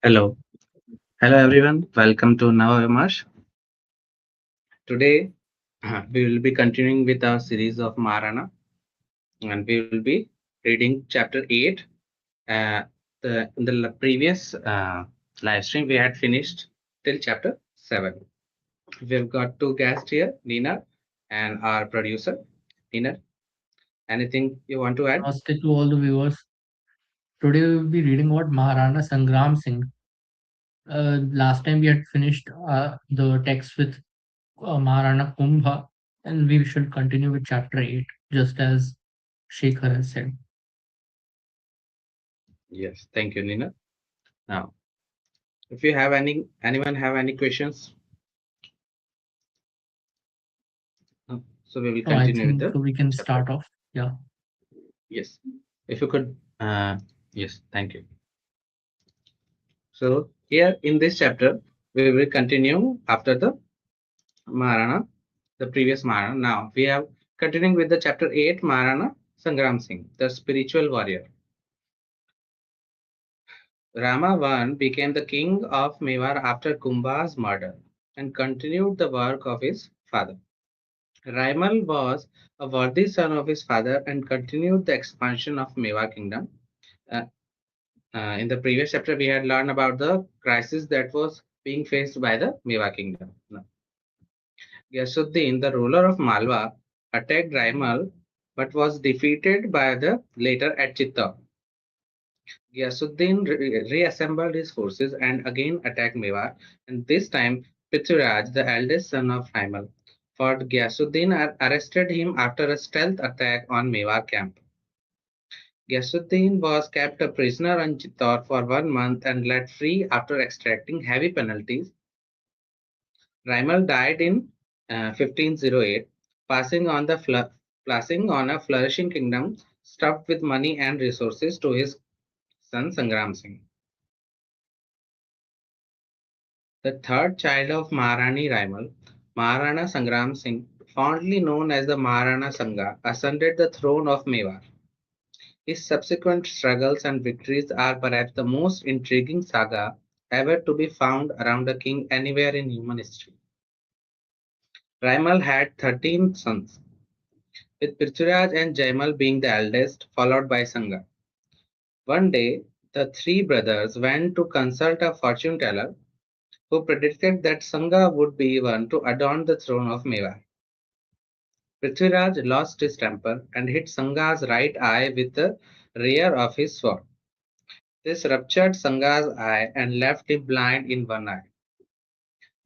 Hello. Hello everyone. Welcome to Navavimash. Today we will be continuing with our series of Maharana and we will be reading chapter 8. In the previous live stream we had finished till chapter 7. We've got two guests here, Nina and our producer. Nina, anything you want to add? Namaste to all the viewers. Today we will be reading about Maharana Sangram Singh. Last time we had finished the text with Maharana Kumbha, and we should continue with chapter 8, just as Shekhar has said. Yes, thank you, Nina. Now, if you have anyone have any questions, so we will No, I continue with think the we can chapter. start off. Yeah. Yes. If you could, yes, thank you. So here in this chapter, we will continue after the Maharana, the previous Maharana. Now we have continuing with the chapter 8, Maharana Sangram Singh, the spiritual warrior. Rama I became the king of Mewar after Kumbha's murder and continued the work of his father. Raimal was a worthy son of his father and continued the expansion of Mewar kingdom. Uh, in the previous chapter, we had learned about the crisis that was being faced by the Mewar kingdom. Now, Ghiyasuddin, the ruler of Malwa, attacked Raimal but was defeated by the later at Chittor. Ghiyasuddin reassembled his forces and again attacked Mewar, and this time Prithviraj, the eldest son of Raimal, fought Ghiyasuddin and arrested him after a stealth attack on Mewar camp. Ghiyasuddin was kept a prisoner in Chittor for 1 month and let free after extracting heavy penalties. Raimal died in 1508, passing on a flourishing kingdom stuffed with money and resources to his son Sangram Singh. The third child of Maharani Raimal, Maharana Sangram Singh, fondly known as the Maharana Sangha, ascended the throne of Mewar. His subsequent struggles and victories are perhaps the most intriguing saga ever to be found around a king anywhere in human history. Raimal had 13 sons, with Prithviraj and Jaimal being the eldest, followed by Sangha. One day, the three brothers went to consult a fortune teller who predicted that Sangha would be one to adorn the throne of Mewar. Prithviraj lost his temper and hit Sangha's right eye with the rear of his sword. This ruptured Sangha's eye and left him blind in one eye.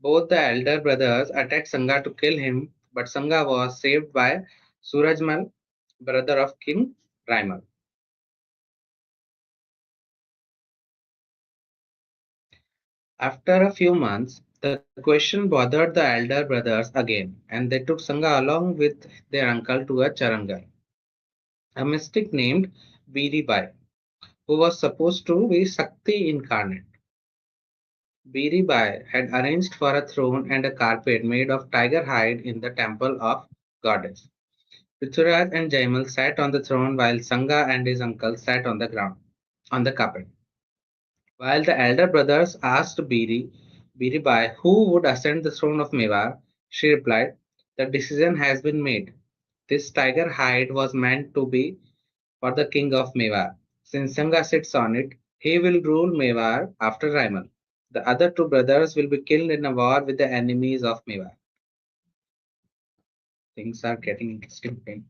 Both the elder brothers attacked Sangha to kill him, but Sangha was saved by Surajmal, brother of King Raimal. After a few months, the question bothered the elder brothers again, and they took Sangha along with their uncle to a Charangal, a mystic named Biri Bai, who was supposed to be Sakti incarnate. Biri Bai had arranged for a throne and a carpet made of tiger hide in the temple of goddess. Prithviraj and Jaimal sat on the throne while Sangha and his uncle sat on the ground, on the carpet. While the elder brothers asked Biri Bai who would ascend the throne of Mewar, she replied, "The decision has been made. This tiger hide was meant to be for the king of Mewar. Since Sangha sits on it, he will rule Mewar after Raimal. The other two brothers will be killed in a war with the enemies of Mewar." Things are getting interesting. Okay?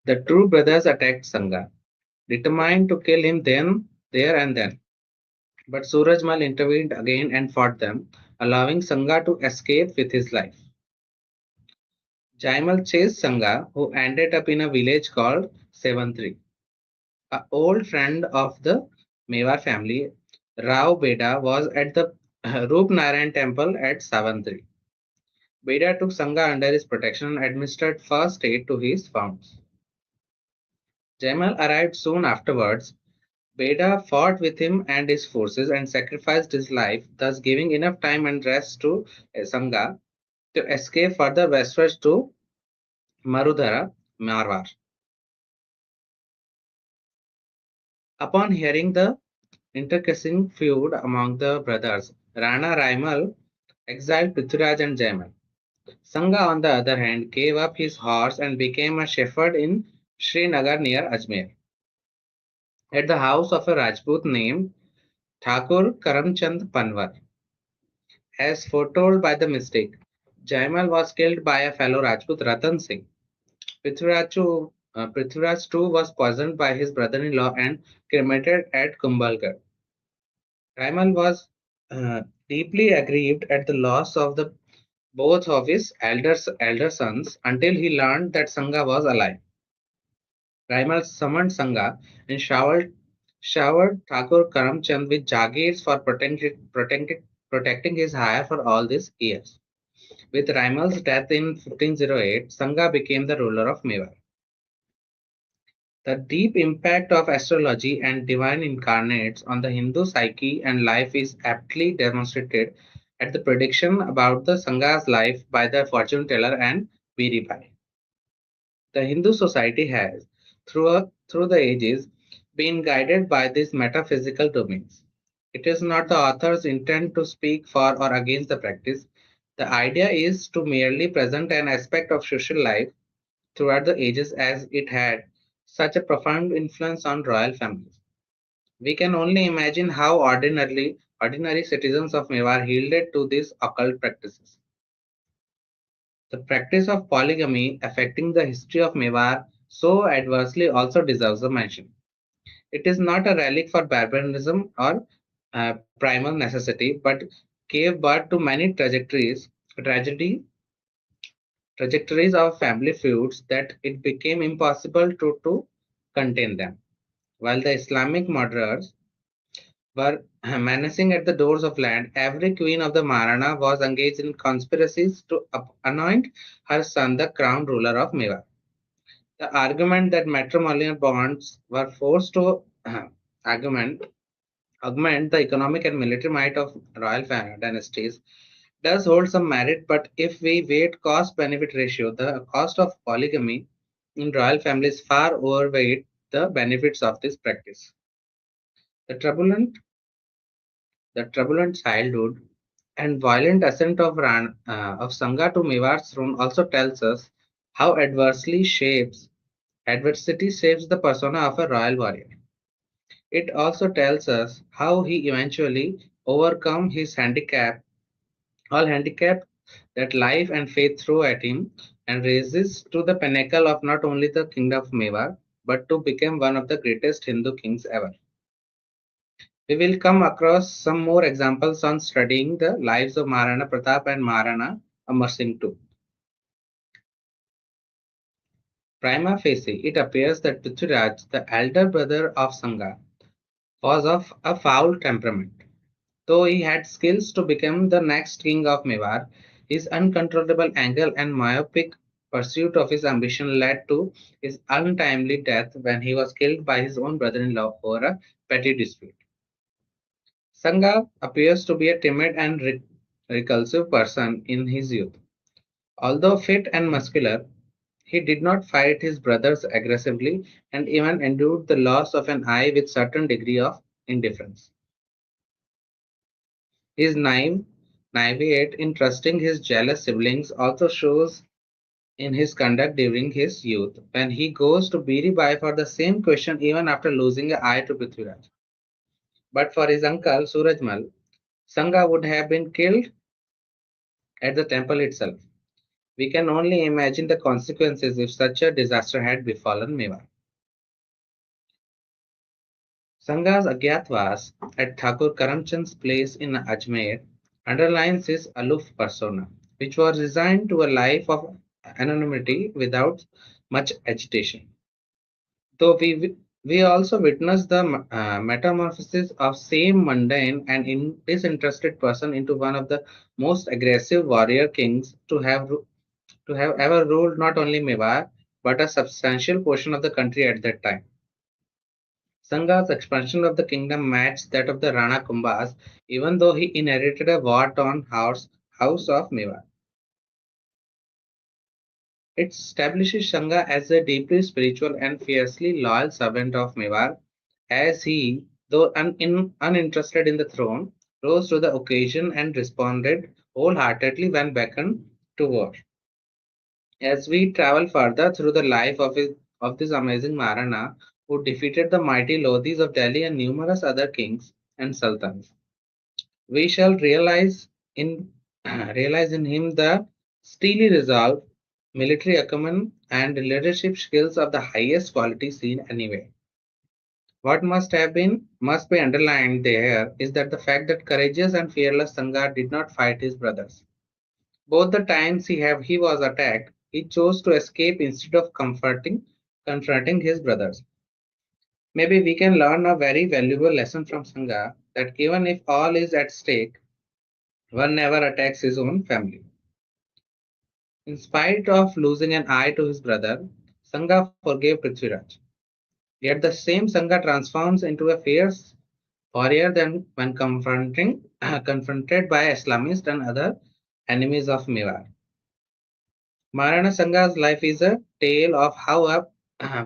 The two brothers attacked Sangha, determined to kill him there and then. But Surajmal intervened again and fought them, allowing Sangha to escape with his life. Jaimal chased Sangha, who ended up in a village called Sevantri. An old friend of the Mewar family, Rao Beda, was at the Roop Narayan temple at Savantri. Beda took Sangha under his protection and administered first aid to his wounds. Jaimal arrived soon afterwards. Beda fought with him and his forces and sacrificed his life, thus giving enough time and rest to Sangha to escape further westwards to Marudhara, Marwar. Upon hearing the intercrossing feud among the brothers. Rana Raimal exiled Prithviraj and Jaimal. Sanga, on the other hand, gave up his horse and became a shepherd in Srinagar near Ajmer, at the house of a Rajput named Thakur Karamchand Panwar. As foretold by the mystic, Jaimal was killed by a fellow Rajput Ratan Singh. Prithviraj too was poisoned by his brother-in-law and cremated at Kumbhalgarh. Raimal was deeply aggrieved at the loss of both of his elder sons until he learned that Sanga was alive. Raimal summoned Sanga and showered Thakur Karamchand with jagirs for protecting his hire for all these years. With Raimal's death in 1508, Sanga became the ruler of Mewar. The deep impact of astrology and divine incarnates on the Hindu psyche and life is aptly demonstrated at the prediction about the Sanga's life by the fortune teller and Viribai. The Hindu society has, through the ages, been guided by these metaphysical domains. It is not the author's intent to speak for or against the practice. The idea is to merely present an aspect of social life throughout the ages as it had such a profound influence on royal families. We can only imagine how ordinary citizens of Mewar yielded to these occult practices. The practice of polygamy affecting the history of Mewar so adversely also deserves a mention. It is not a relic for barbarism or primal necessity, but gave birth to many tragedy, trajectories of family feuds that it became impossible to contain them. While the Islamic murderers were menacing at the doors of land, every queen of the Maharana was engaged in conspiracies to anoint her son the crown ruler of Mewar. The argument that matrimonial bonds were forced to augment, augment the economic and military might of royal dynasties does hold some merit, but if we weight cost benefit ratio, the cost of polygamy in royal families far overweight the benefits of this practice. The turbulent, the turbulent childhood and violent ascent of Sanga to Mewar's throne also tells us how adversity shapes the persona of a royal warrior. It also tells us how he eventually overcome his all handicap that life and faith throw at him and raises to the pinnacle of not only the kingdom of Mewar but to become one of the greatest Hindu kings ever. We will come across some more examples on studying the lives of Maharana Pratap and Maharana Amar Singh too. Prima facie, it appears that Prithviraj, the elder brother of Sanga, was of a foul temperament. Though he had skills to become the next king of Mewar, his uncontrollable anger and myopic pursuit of his ambition led to his untimely death when he was killed by his own brother-in-law over a petty dispute. Sanga appears to be a timid and repulsive person in his youth. Although fit and muscular, he did not fight his brothers aggressively and even endured the loss of an eye with certain degree of indifference. His naivete in trusting his jealous siblings also shows in his conduct during his youth, when he goes to Biribai for the same question even after losing an eye to Prithviraj. But for his uncle Surajmal, Sanga would have been killed at the temple itself. We can only imagine the consequences if such a disaster had befallen Mewar. Sanga's Agyatwas at Thakur Karamchand's place in Ajmer underlines his aloof persona, which was resigned to a life of anonymity without much agitation. Though we also witness the metamorphosis of same mundane and disinterested person into one of the most aggressive warrior kings to have ever ruled not only Mewar but a substantial portion of the country at that time. Sanga's expansion of the kingdom matched that of the Rana Kumbhas, even though he inherited a war-torn house of Mewar. It establishes Sanga as a deeply spiritual and fiercely loyal servant of Mewar, as he, though uninterested in the throne, rose to the occasion and responded wholeheartedly when beckoned to war. As we travel further through the life of this amazing Maharana, who defeated the mighty Lodhis of Delhi and numerous other kings and sultans, we shall in realize in him the steely resolve, military acumen, and leadership skills of the highest quality seen anywhere. What must be underlined there is that the fact that courageous and fearless Sangha did not fight his brothers. Both the times he was attacked, he chose to escape instead of confronting his brothers. Maybe we can learn a very valuable lesson from Sangha that even if all is at stake, one never attacks his own family. In spite of losing an eye to his brother, Sangha forgave Prithviraj. Yet the same Sangha transforms into a fierce warrior than when confronted by Islamists and other enemies of Mewar. Maharana Sangha's life is a tale of how a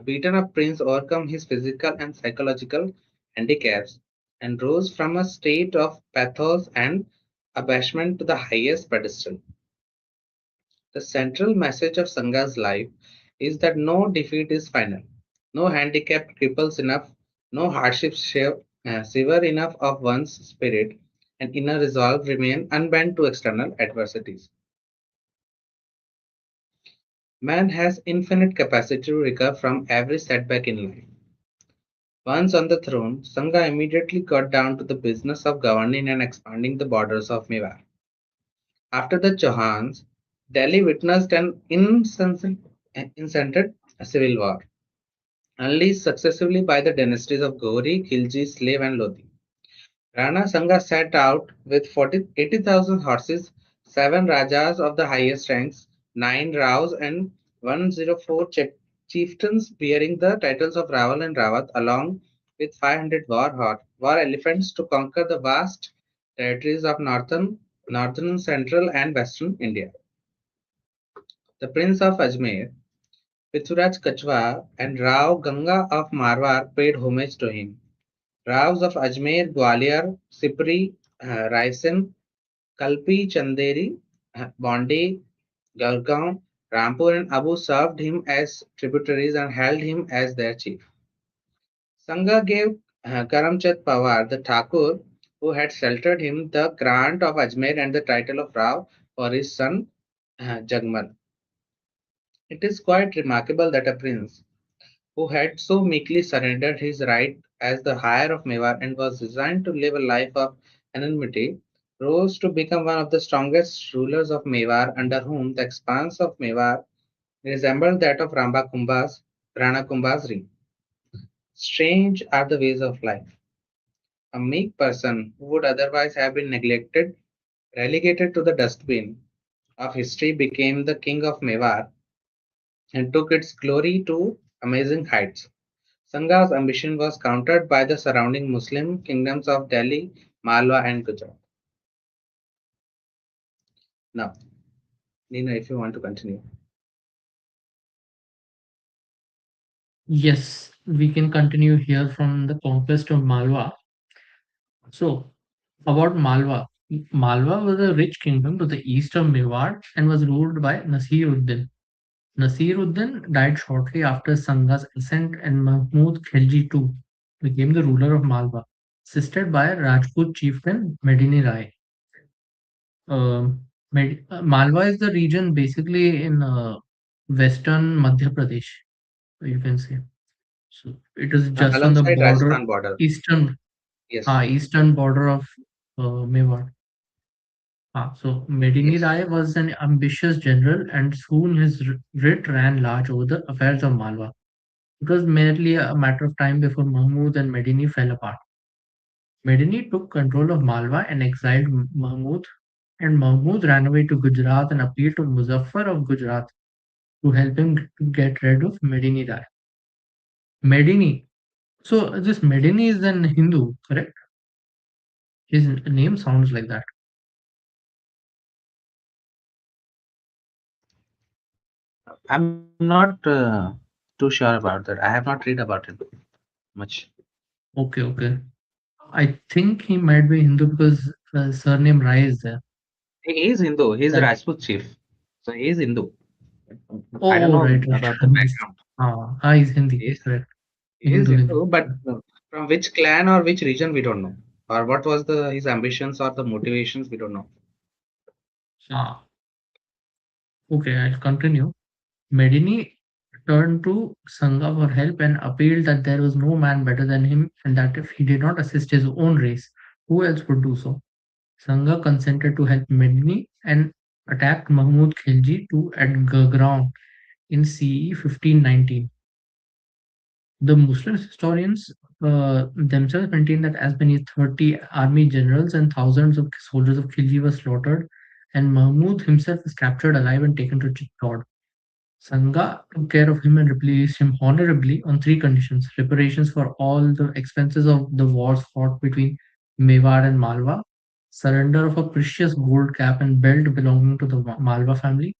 beaten up prince overcome his physical and psychological handicaps and rose from a state of pathos and abashment to the highest pedestal. The central message of Sangha's life is that no defeat is final, no handicap cripples enough, no hardship sever enough of one's spirit, and inner resolve remain unbent to external adversities. Man has infinite capacity to recover from every setback in life. Once on the throne, Sangha immediately got down to the business of governing and expanding the borders of Mewar. After the Chauhans, Delhi witnessed an incensed civil war, unleashed successively by the dynasties of Gauri, Khilji, Slave, and Lodhi. Rana Sangha set out with 80,000 horses, 7 Rajas of the highest ranks, 9 Raos, and 104 chieftains bearing the titles of Raval and Rawat, along with 500 war elephants to conquer the vast territories of northern, central, and western India. The Prince of Ajmer, Prithviraj Kachwa, and Rao Ganga of Marwar paid homage to him. Raos of Ajmer, Gwalior, Sipri, Raisen, Kalpi, Chanderi, Bondi, Gurgaon, Rampur, and Abu served him as tributaries and held him as their chief. Sangha gave Karamchand Pawar, the Thakur, who had sheltered him, the grant of Ajmer and the title of Rao for his son Jagmal. It is quite remarkable that a prince who had so meekly surrendered his right as the heir of Mewar and was designed to live a life of anonymity, rose to become one of the strongest rulers of Mewar, under whom the expanse of Mewar resembled that of Rana Kumbha's reign. Strange are the ways of life. A meek person who would otherwise have been relegated to the dustbin of history, became the king of Mewar and took its glory to amazing heights. Sangha's ambition was countered by the surrounding Muslim kingdoms of Delhi, Malwa, and Gujarat. Now, Nina, if you want to continue. Yes, we can continue here from the conquest of Malwa. So, about Malwa. Malwa was a rich kingdom to the east of Mewar and was ruled by Nasiruddin. Nasiruddin died shortly after Sangha's ascent, and Mahmud Khilji too became the ruler of Malwa, assisted by Rajput chieftain Medini Rai. Malwa is the region basically in western Madhya Pradesh, you can say. So it is just on the Alongside border, Rajasthan border. eastern, Yes. eastern border of Mewar. So Medini Yes. Rai was an ambitious general, and soon his writ ran large over the affairs of Malwa. It was merely a matter of time before Mahmud and Medini fell apart. Medini took control of Malwa and exiled Mahmud, and Mahmud ran away to Gujarat and appealed to Muzaffar of Gujarat to help him to get rid of Medini Rai. Medini. So this Medini is an Hindu, correct? His name sounds like that. I'm not too sure about that. I have not read about it much. Okay, okay. I think he might be Hindu because the surname Rai is there. He is Hindu. He is That Rajput chief. So he is Hindu. I don't oh, know right, right. about I the missed. background. He's Hindi. He is, Correct. he is Hindu, Hindu. Hindu, but from which clan or which region we don't know. Or what was the his ambitions or the motivations we don't know. Ah, okay, I'll continue. Medini turned to Sangha for help and appealed that there was no man better than him and that if he did not assist his own race, who else would do so? Sangha consented to help Medini and attacked Mahmud Khilji to at Gagraun in CE 1519. The Muslim historians themselves maintain that as many as 30 army generals and thousands of soldiers of Khilji were slaughtered, and Mahmud himself was captured alive and taken to Chittor. Sangha took care of him and replaced him honorably on three conditions: reparations for all the expenses of the wars fought between Mewad and Malwa, surrender of a precious gold cap and belt belonging to the Malwa family,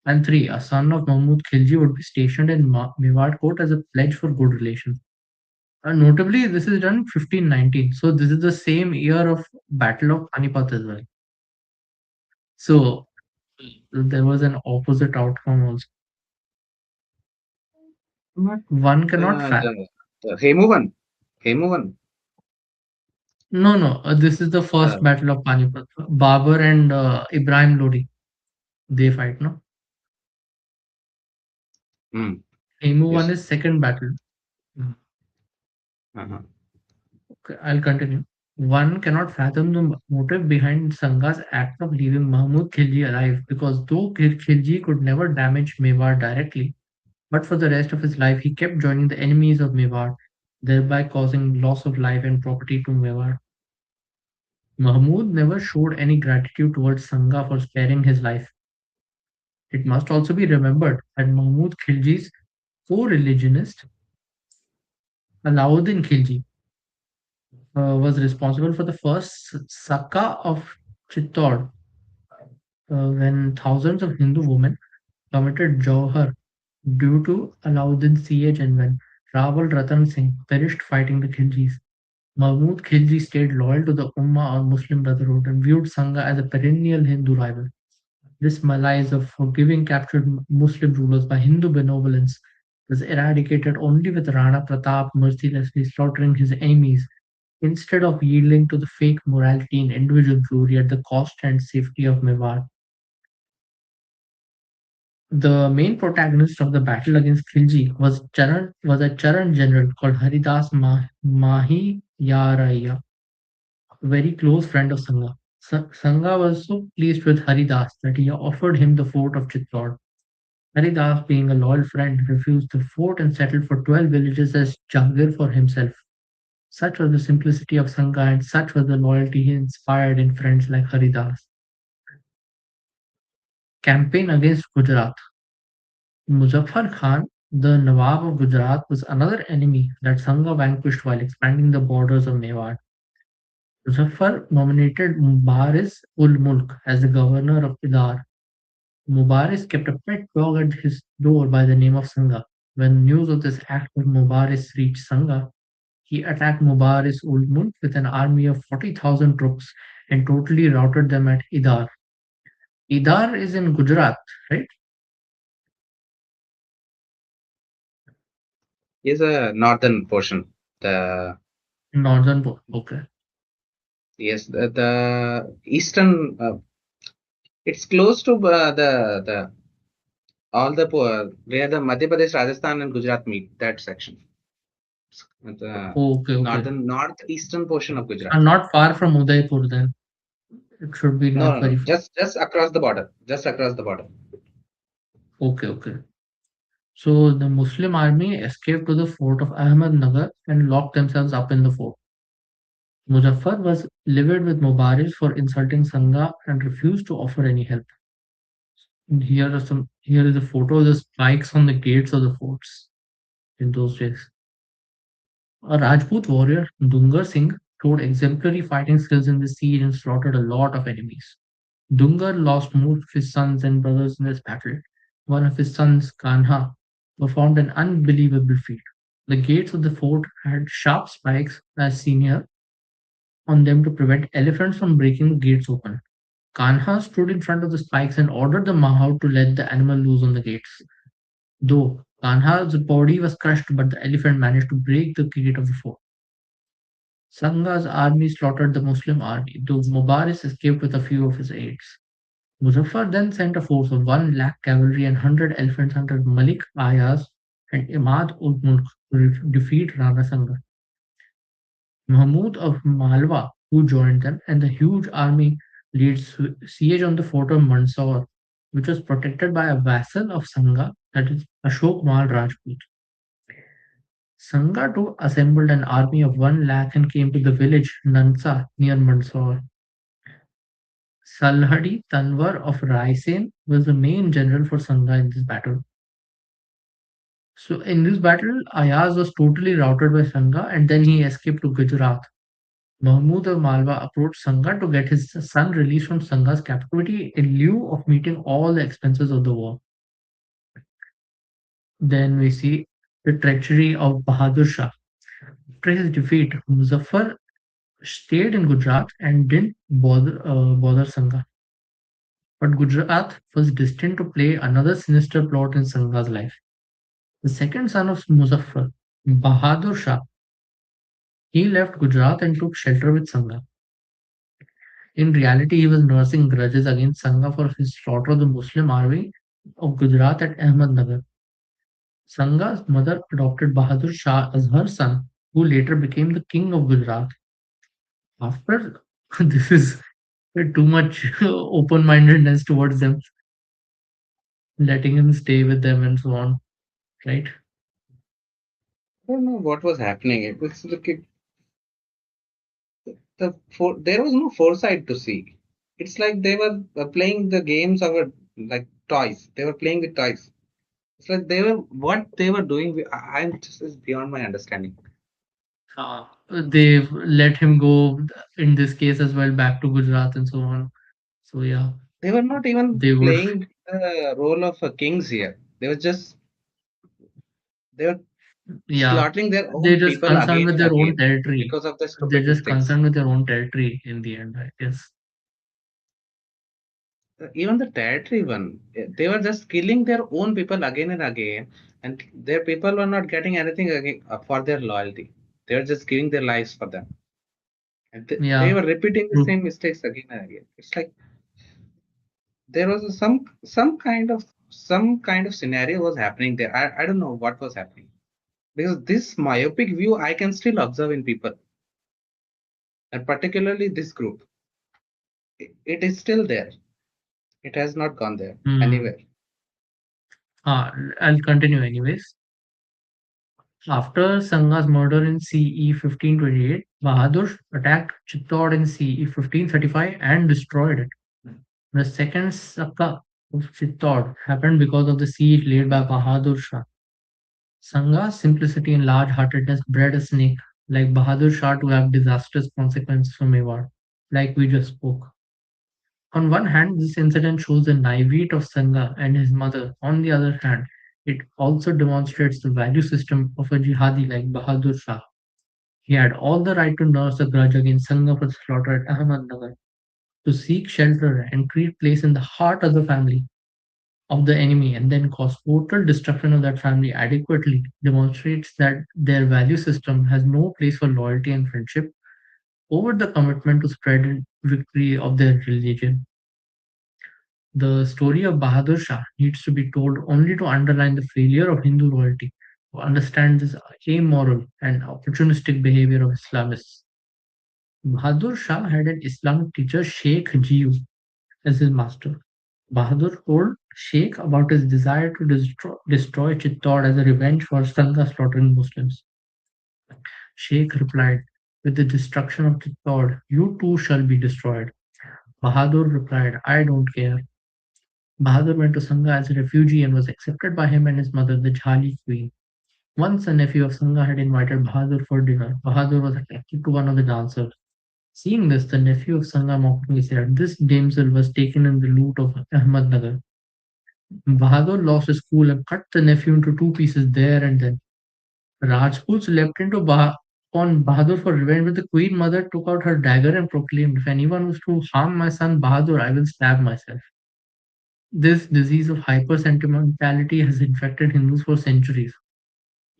and three, a son of Mahmud Khilji would be stationed in Mewad court as a pledge for good relations. Notably, this is done in 1519, so this is the same year of Battle of Panipat as well. So there was an opposite outcome also. But one cannot The Hemu one. Hemu one. no, no. This is the first Uh, battle of Panipat. Babur and Ibrahim Lodi, they fight, no? mm, Hemu one yes. is second battle. Mm. Uh-huh. Okay, I'll continue. One cannot fathom the motive behind Sanga's act of leaving Mahmud Khilji alive because though Khilji could never damage Mewar directly, but for the rest of his life he kept joining the enemies of Mewar, thereby causing loss of life and property to Mewar. Mahmud never showed any gratitude towards Sangha for sparing his life. It must also be remembered that Mahmud Khilji's co-religionist Alauddin Khilji was responsible for the first Saka of Chittor when thousands of Hindu women committed Jauhar due to Alauddin's siege and when Rawal Ratan Singh perished fighting the Khiljis. Mahmud Khilji stayed loyal to the Ummah or Muslim Brotherhood and viewed Sangha as a perennial Hindu rival. This malaise of forgiving captured Muslim rulers by Hindu benevolence was eradicated only with Rana Pratap mercilessly slaughtering his enemies instead of yielding to the fake morality and individual glory at the cost and safety of Mewar. The main protagonist of the battle against Khilji was a Charan general called Haridas Mahi Yaraya, a very close friend of Sangha. Sangha was so pleased with Haridas that he offered him the fort of Chittor. Haridas, being a loyal friend, refused the fort and settled for 12 villages as Jagir for himself. Such was the simplicity of Sangha and such was the loyalty he inspired in friends like Haridas. Campaign against Gujarat. Muzaffar Khan, the Nawab of Gujarat, was another enemy that Sangha vanquished while expanding the borders of Mewar. Muzaffar nominated Mubaris ul Mulk as the governor of Idar. Mubaris kept a pet dog at his door by the name of Sangha. When news of this act of Mubaris reached Sangha, he attacked Mubaris ul Mulk with an army of 40,000 troops and totally routed them at Idar. Idar is in Gujarat, right? Is a northern portion. The Northern. Okay. yes, the eastern. It's close to the all the where the Madhya Pradesh, Rajasthan, and Gujarat meet. That section, the Okay, okay. northeastern portion of Gujarat. Not far from Udaipur then. It should be No, not no, no. very far. Just across the border. Just across the border. Okay, okay. So the Muslim army escaped to the fort of Ahmednagar and locked themselves up in the fort. Muzaffar was livid with Mubarak for insulting Sangha and refused to offer any help. And here is a photo of the spikes on the gates of the forts in those days. A Rajput warrior, Dungar Singh, showed exemplary fighting skills in the siege and slaughtered a lot of enemies. Dungar lost most of his sons and brothers in this battle. One of his sons, Kanha, performed an unbelievable feat. The gates of the fort had sharp spikes as seen here, on them to prevent elephants from breaking the gates open. Kanha stood in front of the spikes and ordered the Mahout to let the animal loose on the gates. Though Kanha's body was crushed, but the elephant managed to break the gate of the fort. Sanga's army slaughtered the Muslim army, though Mubarak escaped with a few of his aides. Muzaffar then sent a force of 1 lakh cavalry and 100 elephants under Malik Ayaz and Imad ul Mulk to defeat Rana Sanga. Mahmud of Malwa, who joined them, and the huge army laid siege on the fort of Mandsaur, which was protected by a vassal of Sanga, that is Ashok Mal Rajput. Sanga too assembled an army of 1 lakh and came to the village Nansa near Mandsaur. Salhadi Tanwar of Raisen was the main general for Sanga in this battle. So in this battle, Ayaz was totally routed by Sanga and then he escaped to Gujarat. Mahmud of Malwa approached Sanga to get his son released from Sanga's captivity in lieu of meeting all the expenses of the war. Then we see the treachery of Bahadur Shah. After his defeat, Muzaffar stayed in Gujarat and didn't bother Sanga. But Gujarat was destined to play another sinister plot in Sanga's life. The second son of Muzaffar, Bahadur Shah, he left Gujarat and took shelter with Sanga. In reality, he was nursing grudges against Sanga for his slaughter of the Muslim army of Gujarat at Ahmednagar. Sanga's mother adopted Bahadur Shah as her son, who later became the king of Gujarat. After this is too much open mindedness towards them, letting him stay with them and so on, right? I don't know what was happening. It was like there was no foresight to see. It's like they were playing the games of like toys. They were playing with toys. It's like they were what they were doing. I'm just is beyond my understanding. They've let him go in this case as well back to Gujarat and so on. So yeah, They were not even they were playing the role of kings here. They were yeah, slaughtering their they're own just people concerned again with and their own again territory. because of the They're stupid just mistakes. concerned with their own territory in the end, I guess. Even the territory one, they were just killing their own people again and again, and their people were not getting anything again, for their loyalty. They were just giving their lives for them, and they Yeah, were repeating the true. same mistakes again and again. It's like there was some kind of scenario was happening there. I don't know what was happening because this myopic view I can still observe in people, and particularly this group. It is still there. It has not gone there Hmm. anywhere. I'll continue anyways. After Sanga's murder in CE 1528, Bahadur attacked Chittor in CE 1535 and destroyed it. The second Saka of Chittor happened because of the siege laid by Bahadur Shah. Sanga's simplicity and large-heartedness bred a snake like Bahadur Shah to have disastrous consequences for Mewar, like we just spoke. On one hand, this incident shows the naivete of Sanga and his mother. On the other hand, it also demonstrates the value system of a jihadi like Bahadur Shah. He had all the right to nurse a grudge against Sanga for the slaughter at Ahmednagar, to seek shelter and create place in the heart of the family of the enemy and then cause total destruction of that family adequately demonstrates that their value system has no place for loyalty and friendship over the commitment to spread and victory of their religion. The story of Bahadur Shah needs to be told only to underline the failure of Hindu loyalty, to understand this amoral and opportunistic behavior of Islamists. Bahadur Shah had an Islamic teacher, Sheikh Jiu, as his master. Bahadur told Sheikh about his desire to destroy Chittor as a revenge for Sanga slaughtering Muslims. Sheikh replied, "With the destruction of Chittor, you too shall be destroyed." Bahadur replied, "I don't care." Bahadur went to Sanga as a refugee and was accepted by him and his mother, the Jhali queen. Once a nephew of Sanga had invited Bahadur for dinner. Bahadur was attracted to one of the dancers. Seeing this, the nephew of Sanga mockingly said, "This damsel was taken in the loot of Ahmednagar." Bahadur lost his cool and cut the nephew into two pieces there and then. Rajputs leapt into on Bahadur for revenge, but the queen mother took out her dagger and proclaimed, "If anyone was to harm my son Bahadur, I will stab myself." This disease of hyper-sentimentality has infected Hindus for centuries.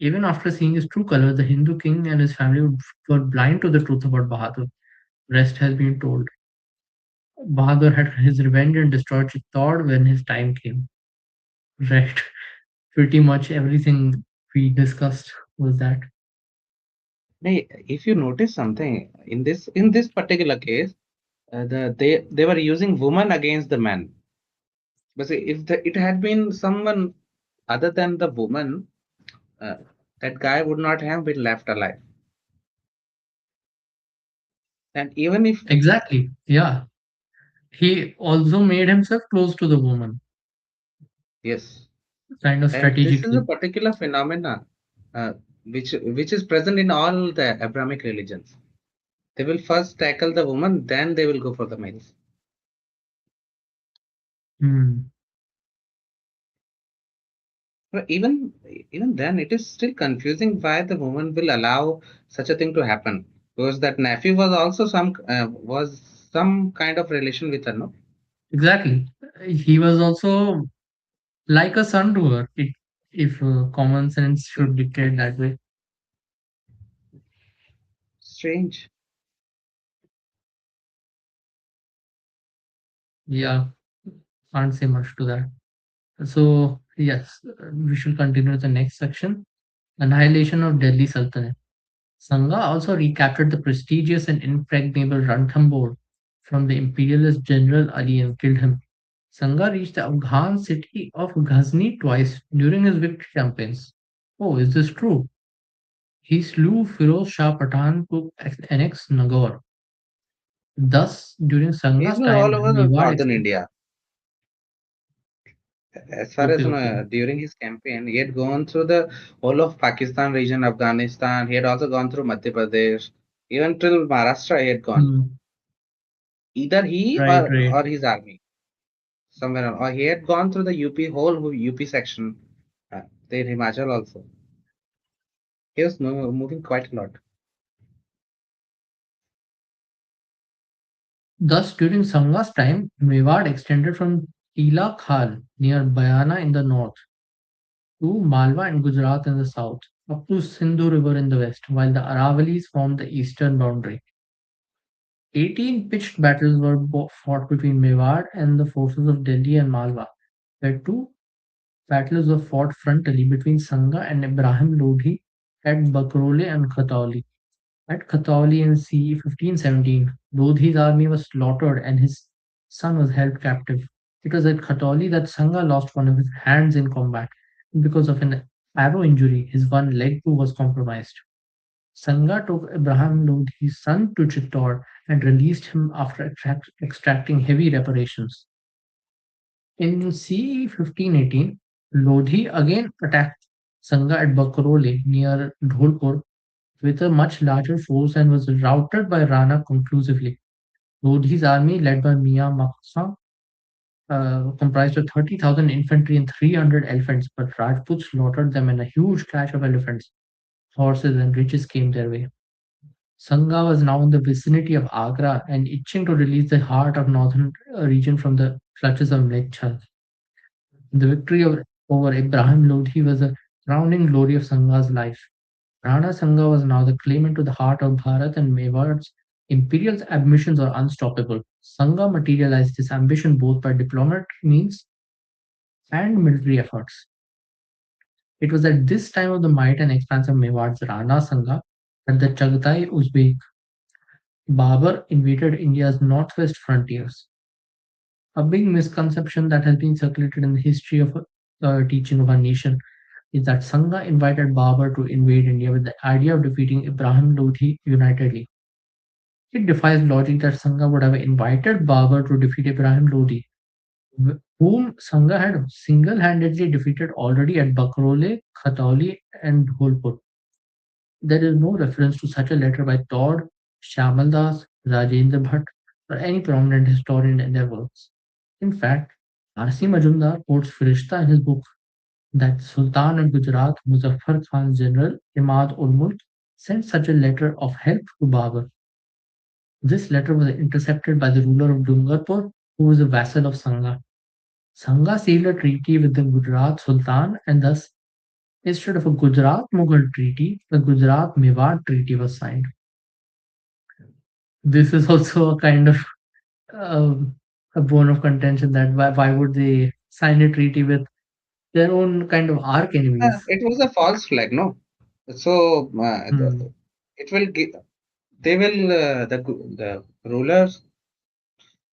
Even after seeing his true colors, the Hindu king and his family were blind to the truth about Bahadur. Rest has been told. Bahadur had his revenge and destroyed Chittor when his time came. Right. Pretty much everything we discussed was that. Hey, if you notice something in this particular case, they were using woman against the man. But see, if it had been someone other than the woman, uh, that guy would not have been left alive. And even if Exactly. Yeah. He also made himself close to the woman, yes, kind of and this is a strategically. particular phenomena, uh, which is present in all the Abrahamic religions. They will first tackle the woman, then they will go for the males. Hmm. But even then, it is still confusing why the woman will allow such a thing to happen. Because that nephew was also some kind of relation with her, no? Exactly. He was also like a son to her, if common sense Yeah. should dictate that way. Strange. Yeah, can't say much to that. So, yes, we should continue the next section. Annihilation of Delhi Sultanate. Sangha also recaptured the prestigious and impregnable Ranthambore from the imperialist general Ali and killed him. Sangha reached the Afghan city of Ghazni twice during his victory campaigns. Oh, is this true? He slew Firoz Shah Pathan to annex Nagaur. Thus, during It Sangha's was time, all over the Mewar northern extended. India. As far as Okay, okay. during his campaign, he had gone through the whole of Pakistan region, Afghanistan. He had also gone through Madhya Pradesh, even till Maharashtra. He had gone. Hmm. Either he Right, right. or his army somewhere, or he had gone through the whole UP section. There Himachal also. He was moving quite a lot. Thus, during Sangha's time, Mewar extended from Tila Khal near Bayana in the north to Malwa and Gujarat in the south, up to Sindhu River in the west, while the Aravalis formed the eastern boundary. 18 pitched battles were fought between Mewar and the forces of Delhi and Malwa, where two battles were fought frontally between Sangha and Ibrahim Lodhi at Bakrole and Khatawli. At Khatawli in c. 1517, Lodhi's army was slaughtered and his son was held captive. It was at Khatawli that Sangha lost one of his hands in combat. Because of an arrow injury, his one leg too was compromised. Sangha took Ibrahim Lodhi's son to Chittor and released him after extracting heavy reparations. In c. 1518, Lodhi again attacked Sangha at Bakrole near Dholpur with a much larger force and was routed by Rana conclusively. Lodhi's army, led by Mian Maksa, comprised of 30,000 infantry and 300 elephants, but Rajputs slaughtered them in a huge clash of elephants. Horses and riches came their way. Sangha was now in the vicinity of Agra and itching to release the heart of northern region from the clutches of Mlechchas. The victory over Ibrahim Lodhi was a crowning glory of Sangha's life. Rana Sangha was now the claimant to the heart of Bharat, and Mewad's imperial ambitions were unstoppable. Sangha materialized this ambition both by diplomatic means and military efforts. It was at this time of the might and expanse of Mewad's Rana Sangha that the Chagatai Uzbek Babur invaded India's northwest frontiers. A big misconception that has been circulated in the history of teaching of our nation is that Sangha invited Babur to invade India with the idea of defeating Ibrahim Lodhi unitedly. It defies logic that Sangha would have invited Babur to defeat Ibrahim Lodi, whom Sangha had single-handedly defeated already at Bakrole, Khatawli, and Dholpur. There is no reference to such a letter by Tod, Shyamal Das, Rajendra Bhatt, or any prominent historian in their works. In fact, R.C. Majumdar quotes Firishta in his book that Sultan of Gujarat, Muzaffar Khan's general, Imad ul Mulk, sent such a letter of help to Babur. This letter was intercepted by the ruler of Dungarpur, who was a vassal of Sangha. Sangha sealed a treaty with the Gujarat Sultan, and thus, instead of a Gujarat Mughal treaty, the Gujarat Mewad treaty was signed. This is also a kind of um, a bone of contention that why would they sign a treaty with their own kind of arch enemies? It was a false flag, no? So Hmm. it will give. They will the rulers,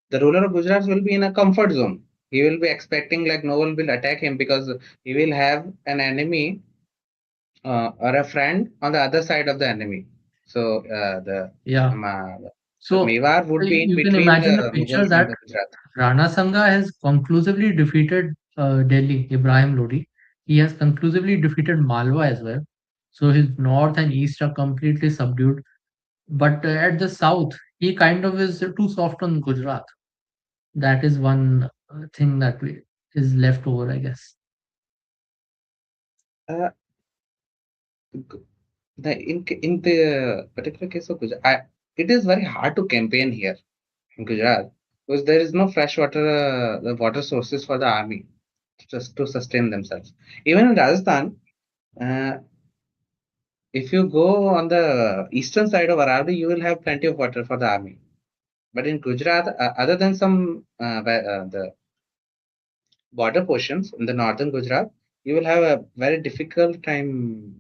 the ruler of Gujarat will be in a comfort zone. He will be expecting like no one will attack him because he will have an enemy or a friend on the other side of the enemy. So Yeah. um, uh, the So Mewar would be in you can between imagine a the picture Mughals and that the Gujarat. Rana Sangha has conclusively defeated Delhi, Ibrahim Lodi. He has conclusively defeated Malwa as well. So his north and east are completely subdued. But at the south, he kind of is too soft on Gujarat. That is one thing that is left over, I guess. Uh, g- in the particular case of Gujarat, it is very hard to campaign here in Gujarat because there is no fresh water, the water sources for the army just to sustain themselves. Even in Rajasthan, uh, if you go on the eastern side of Aravalli, you will have plenty of water for the army. But in Gujarat, other than some the border portions in the northern Gujarat, you will have a very difficult time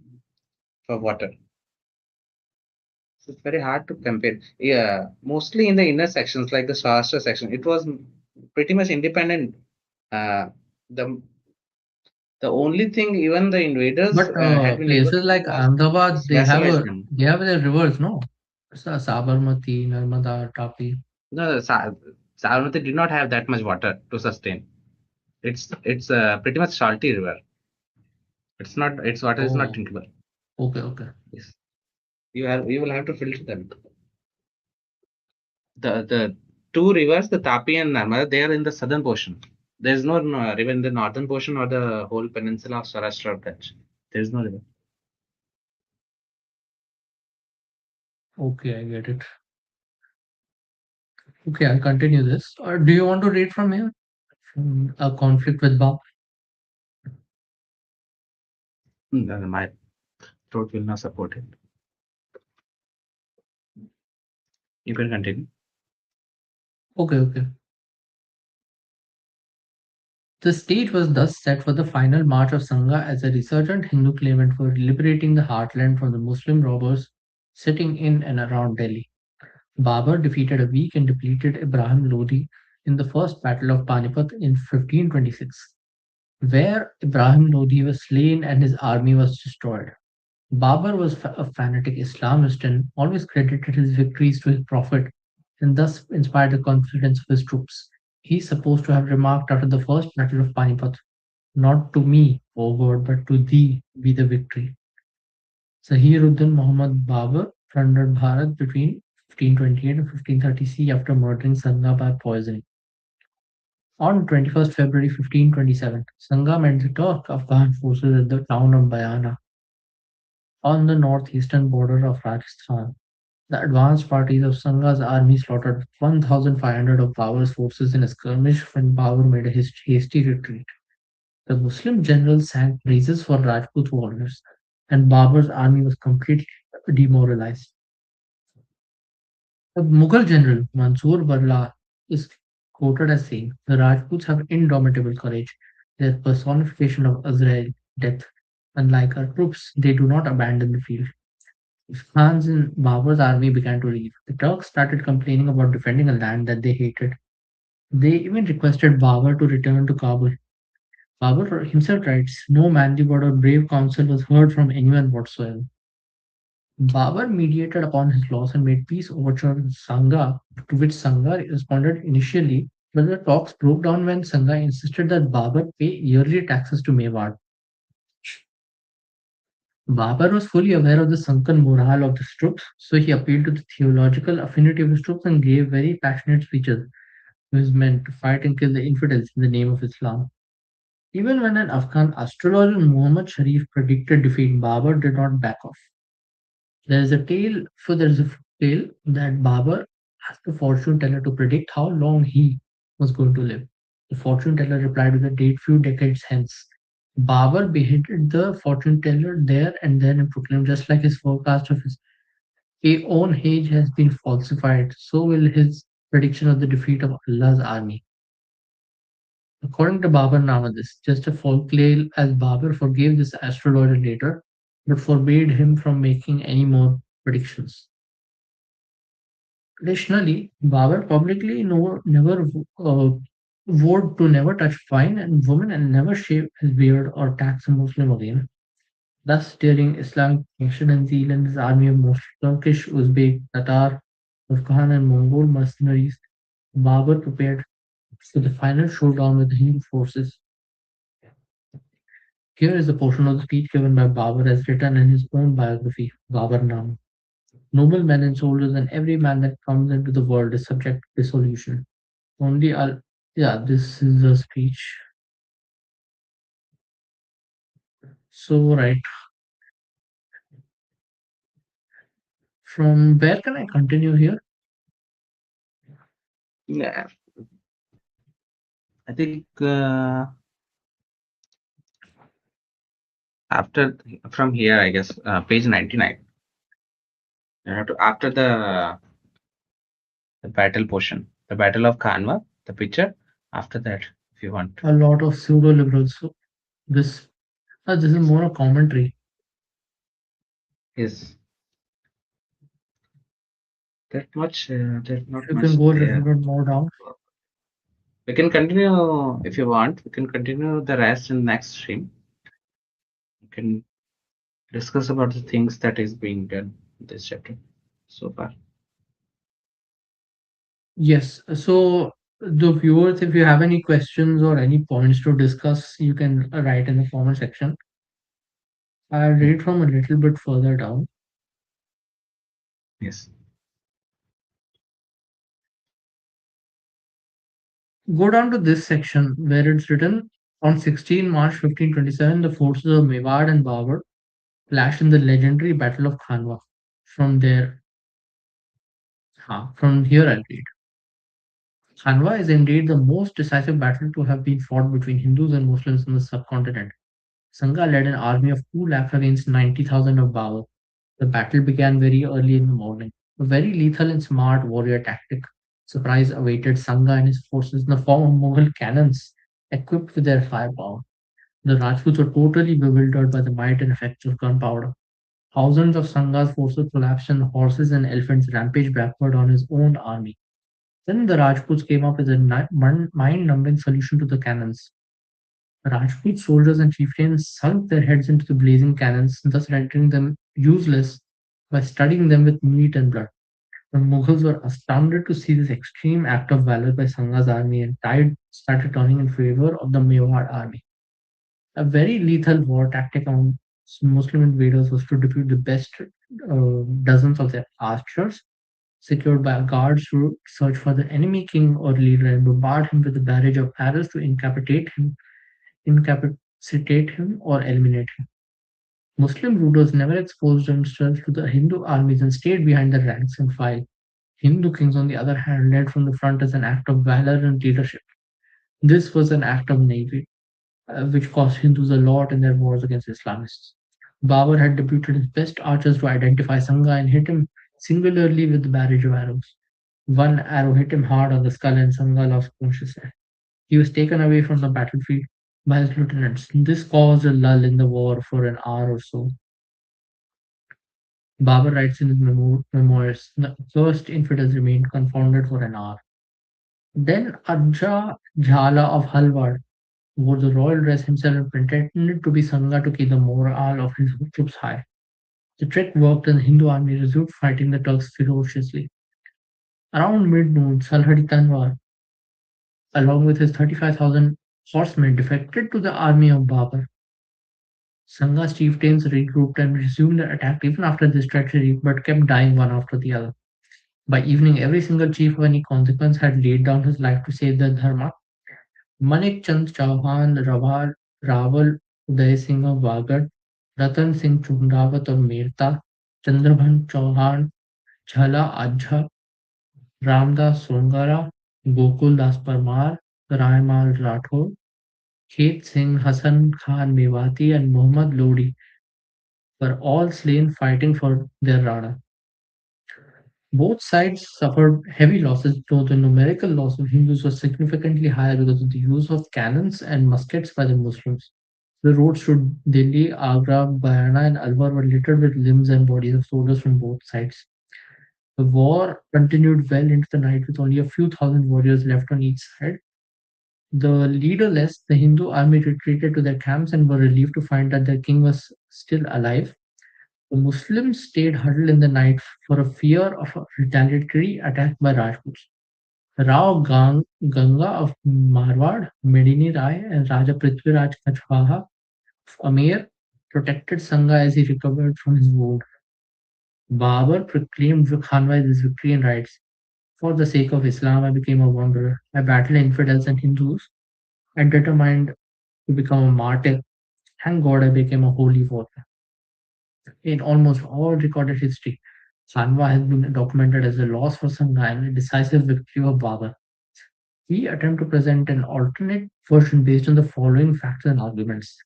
for water. So it's very hard to compare. Yeah, mostly in the inner sections like the Shastra section, it was pretty much independent. Uh, the the only thing even the invaders But had been able places to do like was Ahmedabad, just vassalize them. they have their rivers, no? Sabarmati, Narmada, Tapi. No, Savarmati did not have that much water to sustain. It's pretty much salty river. It's not. Its water is not Oh, drinkable. okay, okay. Yes, you will have to filter them. The two rivers, the Tapi and Narmada, they are in the southern portion. There is no river in the northern portion or the whole peninsula of Saurashtra or Kutch. There is no river. Okay, I get it. Okay, I'll continue this. Or do you want to read from here? A conflict with Bab? My throat will not support it. You can continue. Okay, okay. The stage was thus set for the final march of Sangha as a resurgent Hindu claimant for liberating the heartland from the Muslim robbers sitting in and around Delhi. Babur defeated a weak and depleted Ibrahim Lodi in the First Battle of Panipat in 1526, where Ibrahim Lodi was slain and his army was destroyed. Babur was a fanatic Islamist and always credited his victories to his prophet and thus inspired the confidence of his troops. He is supposed to have remarked after the First Battle of Panipat, "Not to me, O God, but to thee be the victory." Zahiruddin Muhammad Babur plundered Bharat between 1528 and 1530 C after murdering Sangha by poisoning. On 21st February 1527, Sangha met the Turk-Afghan forces at the town of Bayana on the northeastern border of Rajasthan. The advance parties of Sangha's army slaughtered 1,500 of Babur's forces in a skirmish when Babur made a hasty retreat. The Muslim generals sang praises for Rajput warriors, and Babur's army was completely demoralized. The Mughal general Mansoor Barla is quoted as saying, "The Rajputs have indomitable courage, their personification of Azrael, death. Unlike our troops, they do not abandon the field." Hans in Babur's army began to leave. The Turks started complaining about defending a land that they hated. They even requested Babur to return to Kabul. Babur himself writes, "No manly word or brave counsel was heard from anyone whatsoever." Babur mediated upon his loss and made peace overtures with Sangha, to which Sangha responded initially, but the talks broke down when Sangha insisted that Babur pay yearly taxes to Mewad. Babur was fully aware of the sunken morale of his troops, so he appealed to the theological affinity of his troops and gave very passionate speeches to his men to fight and kill the infidels in the name of Islam. Even when an Afghan astrologer Muhammad Sharif predicted defeat, Babur did not back off. There is a tale that Babur asked the fortune teller to predict how long he was going to live. The fortune teller replied with a date few decades hence. Babur beheaded the fortune teller there and then and proclaimed, just like his forecast of his own age has been falsified, so will his prediction of the defeat of Allah's army. According to Babur this just a folktale, as Babur forgave this astrologer later, but forbade him from making any more predictions. Additionally, Babur publicly never vowed to never touch fine and women and never shave his beard or tax a Muslim again. Thus, during Islamic expansion in Zealand, his army of most Turkish, Uzbek, Tatar, Afghan, and Mongol mercenaries, Babur prepared for the final showdown with the Hindu forces. Here is a portion of the speech given by Babur as written in his own biography, Baburnama. Noble men and soldiers and every man that comes into the world is subject to dissolution. Only Al yeah, this is a speech. So right. From where can I continue here? Yeah, I think after from here, I guess page 99. You have to after the battle portion, the battle of Kanwa, the picture. After that, if you want, A lot of pseudo liberals. So this is more a commentary. is that much? There's If not you much can go a little there. bit more down. We can continue if you want. We can continue the rest in next stream. We can discuss about the things that is being done in this chapter so far. Yes. So the viewers, if you have any questions or any points to discuss, you can write in the comment section. I'll read from a little bit further down. Yes. Go down to this section where it's written on 16 March 1527, the forces of Mewad and Babur clashed in the legendary Battle of Khanwa. From there, from here I'll read. Khanwa is indeed the most decisive battle to have been fought between Hindus and Muslims in the subcontinent. Sangha led an army of 2 lakhs against 90,000 of Babur. The battle began very early in the morning. A very lethal and smart warrior tactic. Surprise awaited Sangha and his forces in the form of Mughal cannons equipped with their firepower. The Rajputs were totally bewildered by the might and effects of gunpowder. Thousands of Sangha's forces collapsed and horses and elephants rampaged backward on his own army. Then the Rajputs came up with a mind-numbing solution to the cannons. Rajput soldiers and chieftains sunk their heads into the blazing cannons, thus rendering them useless by studding them with meat and blood. The Mughals were astounded to see this extreme act of valor by Sangha's army and tide started turning in favor of the Mewar army. A very lethal war tactic among Muslim invaders was to defeat the best dozens of their archers, secured by guards who search for the enemy king or leader and bombard him with a barrage of arrows to incapacitate him, or eliminate him. Muslim rulers never exposed themselves to the Hindu armies and stayed behind the ranks and file. Hindu kings, on the other hand, led from the front as an act of valor and leadership. This was an act of navy, which cost Hindus a lot in their wars against Islamists. Babur had deputed his best archers to identify Sangha and hit him singularly with the barrage of arrows. One arrow hit him hard on the skull and Sangha lost consciousness. He was taken away from the battlefield by his lieutenants. This caused a lull in the war for an hour or so. Babur writes in his memoirs, the first infidels remained confounded for an hour. Then Ajja Jhala of Halwar wore the royal dress himself and pretended to be Sangha to keep the morale of his troops high. The trick worked and the Hindu army resumed fighting the Turks ferociously. Around mid-noon, Salhadi Tanwar, along with his 35,000 horsemen, defected to the army of Babur. Sangha's chieftains regrouped and resumed their attack even after this treachery, but kept dying one after the other. By evening, every single chief of any consequence had laid down his life to save the Dharma. Manik Chand Chauhan, Raval Uday Singh of Wagad, Ratan Singh Chundawat of Mirta, Chandrabhan Chauhan, Jhala Ajha, Ramdas Songara, Gokul Das Parmar, Raimal Rathod, Khet Singh, Hasan Khan Mewati, and Muhammad Lodi were all slain fighting for their Rana. Both sides suffered heavy losses, though the numerical loss of Hindus was significantly higher because of the use of cannons and muskets by the Muslims. The roads to Delhi, Agra, Bayana, and Alwar were littered with limbs and bodies of soldiers from both sides. The war continued well into the night with only a few thousand warriors left on each side. The leaderless, the Hindu army retreated to their camps and were relieved to find that their king was still alive. The Muslims stayed huddled in the night for a fear of a retaliatory attack by Rajputs. Ganga of Marwad, Medini Rai, and Raja Prithviraj Kachwaha of Amer protected Sangha as he recovered from his wound. Babur proclaimed Khanwa his victory and writes, "For the sake of Islam, I became a wanderer. I battled infidels and Hindus and determined to become a martyr. Thank God I became a holy warrior." In almost all recorded history, Khanwa has been documented as a loss for Sangha and a decisive victory of Babur. We attempt to present an alternate version based on the following facts and arguments.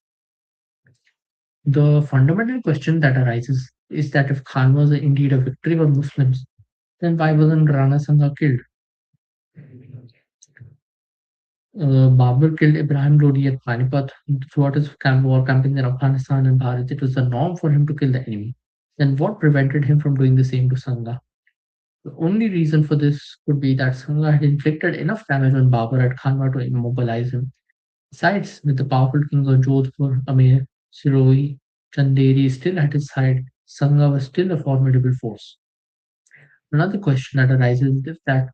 The fundamental question that arises is that if Khan was indeed a victory for Muslims, then why wasn't Rana Sangha killed? Babur killed Ibrahim Lodi at Panipat throughout his war campaigns in Afghanistan and Bharat. It was the norm for him to kill the enemy. Then what prevented him from doing the same to Sangha? The only reason for this could be that Sangha had inflicted enough damage on Babur at Khanwa to immobilize him. Besides, with the powerful kings of Jodhpur, Amer, Siroi, Chanderi still at his side, Sangha was still a formidable force. Another question that arises is that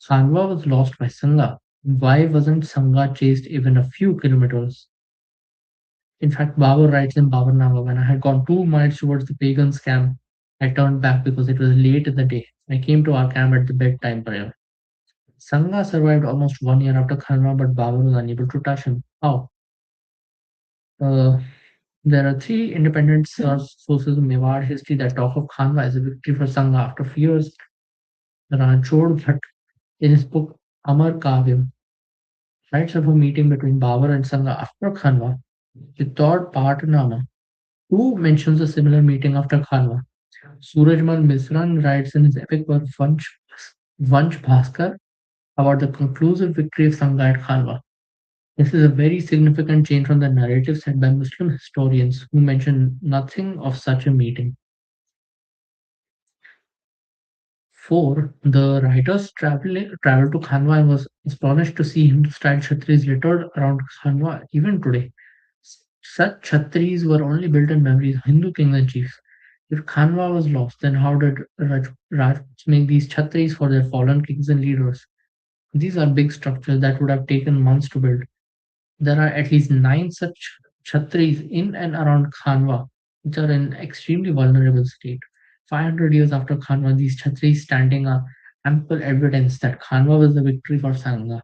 Khanwa was lost by Sangha. Why wasn't Sangha chased even a few kilometers? In fact, Babur writes in Babarnama, when I had gone 2 miles towards the pagans' camp, I turned back because it was late in the day. I came to our camp at the bedtime prayer. Sangha survived almost 1 year after Khanwa, but Babur was unable to touch him. How? Uh, There are three independent sources of Mewar history that talk of Khanwa as a victory for Sangha after fears. Ranchod Bhatt, in his book Amar Kavyam, writes of a meeting between Babur and Sangha after Khanwa. Chittor Patnama, too, mentions a similar meeting after Khanwa. Surajmal Misran writes in his epic work Vanch Bhaskar about the conclusive victory of Sangha at Khanwa. This is a very significant change from the narrative set by Muslim historians who mention nothing of such a meeting. 4. The writers traveled to Khanwa and was astonished to see Hindu-style chhatris littered around Khanwa even today. Such chhatris were only built in memories of Hindu kings and chiefs. If Khanwa was lost, then how did Rajputs make these chhatris for their fallen kings and leaders? These are big structures that would have taken months to build. There are at least 9 such chhatris in and around Khanwa, which are in extremely vulnerable state. 500 years after Khanwa, these chhatris standing are ample evidence that Khanwa was the victory for Sangha.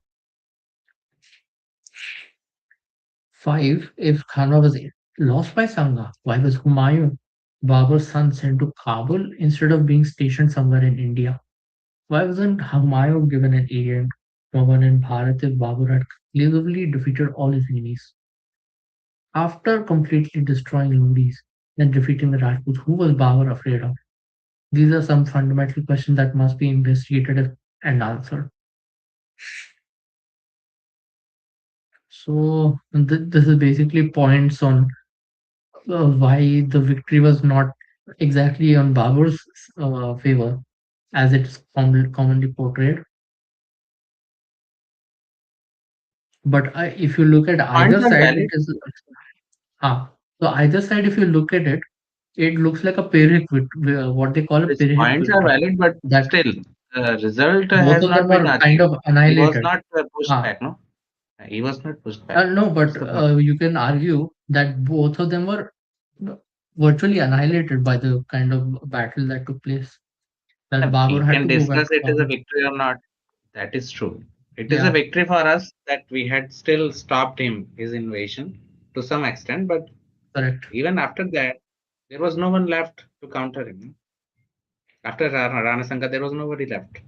5. If Khanwa was lost by Sangha, why was Humayun, Babur's son, sent to Kabul instead of being stationed somewhere in India? Why wasn't Humayun given an area in Roman and Bharat if Babur had clearly defeated all his enemies? After completely destroying Ludis and defeating the Rajputs, who was Babur afraid of? These are some fundamental questions that must be investigated and answered. So this is basically points on why the victory was not exactly on Babur's favor, as it's commonly portrayed. But if you look at His points either are side, it valid. is so either side. If you look at it, it looks like a Pyrrhic victory, what they call a His Pyrrhic points are victory. valid, but That still, the result both has of them not been were kind achieved. of He was annihilated. not pushed Ah, back, no? He was not pushed back. no, That's but the point. you can argue that both of them were virtually annihilated by the kind of battle that took place. That We Babur had can to go back discuss to it as a Kabul. victory or not. That is true. It is a Yeah, victory for us that we had still stopped him, his invasion, to some extent. But correct. even after that, there was no one left to counter him. After Rana Sanga, there was nobody left.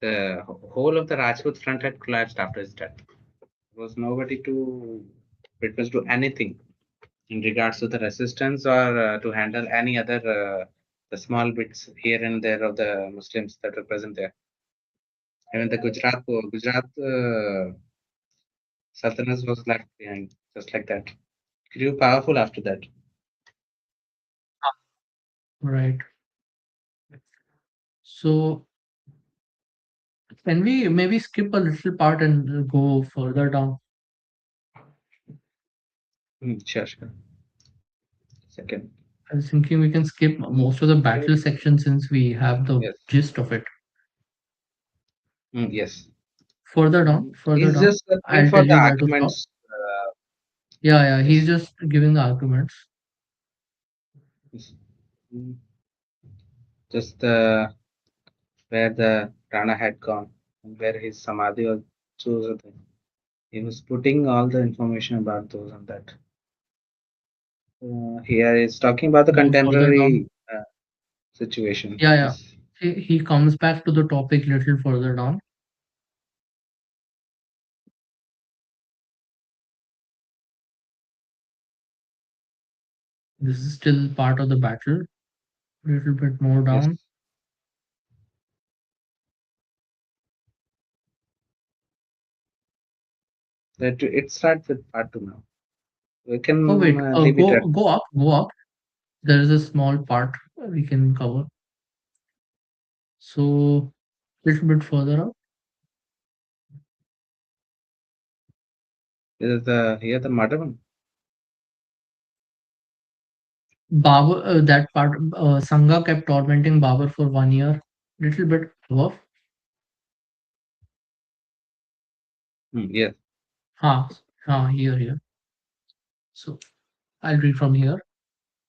The whole of the Rajput front had collapsed after his death. There was nobody to witness to anything in regards to the resistance or to handle any other the small bits here and there of the Muslims that were present there. Even the Gujarat Sultanate was left behind, just like that. Grew powerful after that. Right. So can we maybe skip a little part and go further down? Sure, sure. Second. I was thinking we can skip most of the battle section since we have the Yes. gist of it. Yes. Further He's down. just going I'll for tell the you where to stop. arguments. Yeah, yeah. He's Yes. just giving the arguments. Yes. Mm, Just where the Rana had gone and where his samadhi was chosen. He was putting all the information about those and that. Here is talking about the Go further down. contemporary situation. Yeah, yeah. Yes. He comes back to the topic little further down. This is still part of the battle. Little bit more Yes. down. That it starts with part two now. We Oh can wait, leave it at go up. There is a small part we can cover. So little bit further up. the here the murder one. Babur, that part, Sangha kept tormenting Babur for 1 year. Little bit above. Yes. Ha, here. So I'll read from here.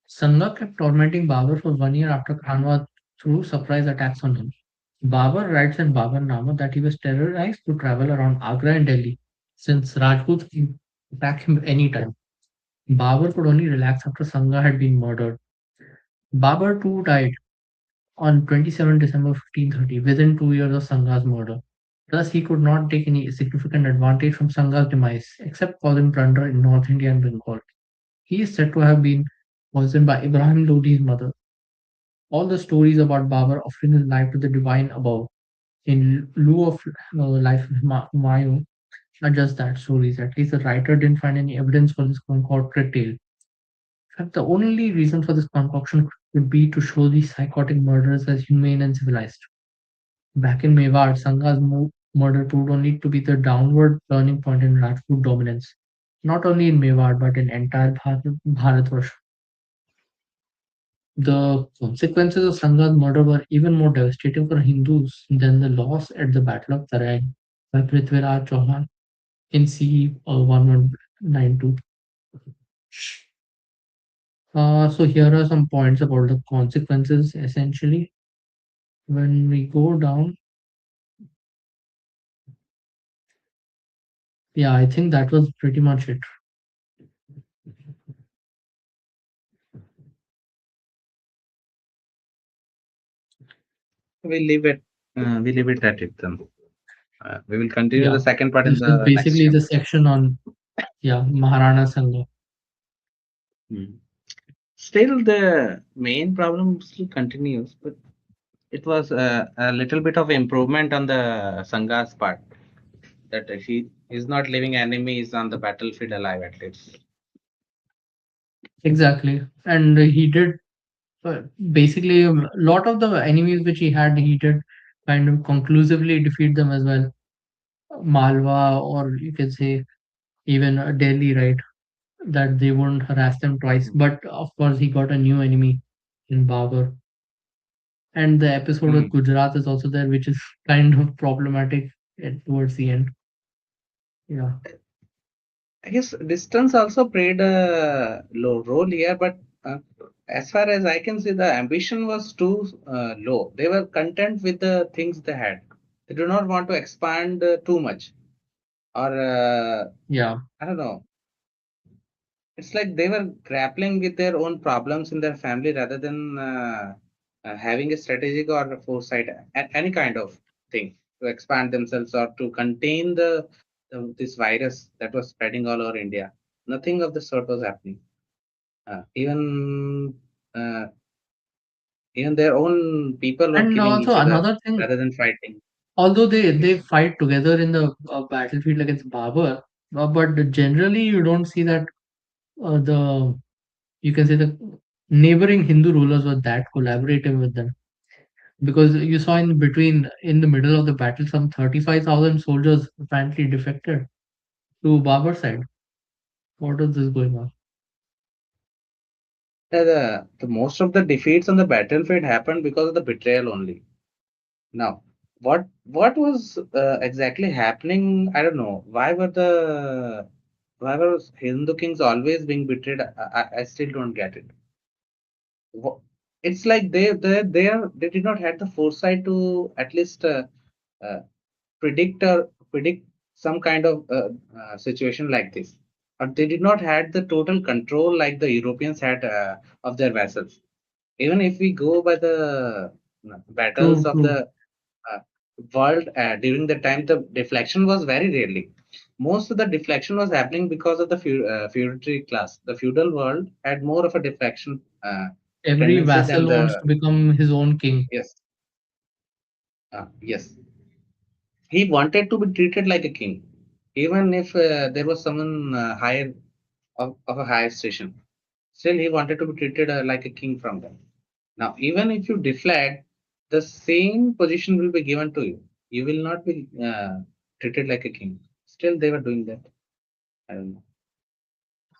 Sangha kept tormenting Babur for 1 year after Khanwa threw surprise attacks on him. Babur writes in Baburnama that he was terrorized to travel around Agra and Delhi, since Rajputs can attack him anytime. Babur could only relax after Sangha had been murdered. Babur too died on 27 December 1530, within 2 years of Sangha's murder. Thus, he could not take any significant advantage from Sangha's demise, except causing plunder in North India and Bengal. He is said to have been poisoned by Ibrahim Lodi's mother. All the stories about Babur offering his life to the divine above in lieu of life of Humayun are just that, stories. At least the writer didn't find any evidence for this concocted tale. In fact, the only reason for this concoction could be to show these psychotic murderers as humane and civilized. Back in Mewad, Sangha's murder proved only to be the downward turning point in Rajput dominance, not only in Mewad but in entire Bharatvarsh. The consequences of Sangha's murder were even more devastating for Hindus than the loss at the Battle of Tarai by Prithviraj Chauhan in CE 1192. So here are some points about the consequences essentially. When we go down, yeah, I think that was pretty much it. We leave it at it then. We will continue the Yeah, second part in this is the next basically the chapter. section on, yeah, Maharana Sangha. Hmm. Still, the main problem still continues, but it was a little bit of improvement on the Sanghas part. That he is not leaving enemies on the battlefield alive at least. Exactly. And he did basically a lot of the enemies which he had, he did kind of conclusively defeat them as well. Malwa, or you can say even Delhi, right? That they wouldn't harass them twice. Mm. But of course, he got a new enemy in Babur. And the episode with Mm. Gujarat is also there, which is kind of problematic towards the end. Yeah, I guess distance also played a low role here, but as far as I can see, the ambition was too low. They were content with the things they had. They do not want to expand too much, or yeah, I don't know. It's like they were grappling with their own problems in their family rather than having a strategic or a foresight, any kind of thing to expand themselves or to contain this virus that was spreading all over India. Nothing of the sort was happening. Even uh, even their own people were And killing also each other another thing, rather than fighting. although they Yes. fight together in the battlefield against Babur, but generally you don't see that the you can say the neighboring Hindu rulers were that collaborative with them. Because you saw in between, in the middle of the battle, some 35,000 soldiers apparently defected to Babur's side. What is this going on? The most of the defeats on the battlefield happened because of the betrayal only. Now, what was exactly happening? I don't know. Why were Hindu kings always being betrayed? I still don't get it. Wha- It's like they did not have the foresight to at least uh, predict some kind of situation like this, or they did not had the total control like the Europeans had of their vessels. Even if we go by the battles True, of true. the uh, world during the time, the deflection was very rarely. Most of the deflection was happening because of the feudatory class. The feudal world had more of a deflection Every tendency than vassal wants the. to become his own king. Yes, yes. He wanted to be treated like a king, even if there was someone higher of a higher station. Still, he wanted to be treated like a king from them. Now, even if you deflect, the same position will be given to you. You will not be treated like a king. Still, they were doing that. I don't know.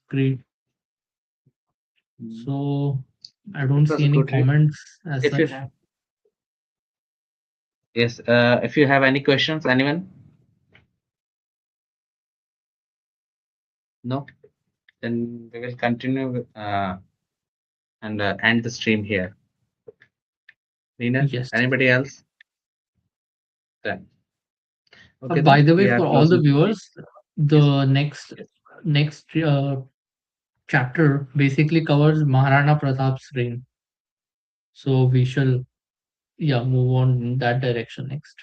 Great. Mm. So I It don't was see a any good read. comments as If you such. have, yes, if you have any questions, anyone? No, then we will continue and end the stream here. Nina, Yes. anybody else? Then okay, By then the we way, are for all the closing. viewers, Yes. the next chapter basically covers Maharana Pratap's reign. So we shall, yeah, move on in that direction next.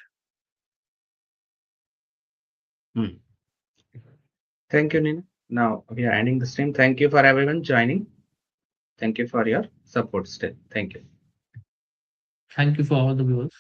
Hmm. Thank you, Nina. Now we are ending the stream. Thank you for everyone joining. Thank you for your support still. Thank you. Thank you for all the viewers.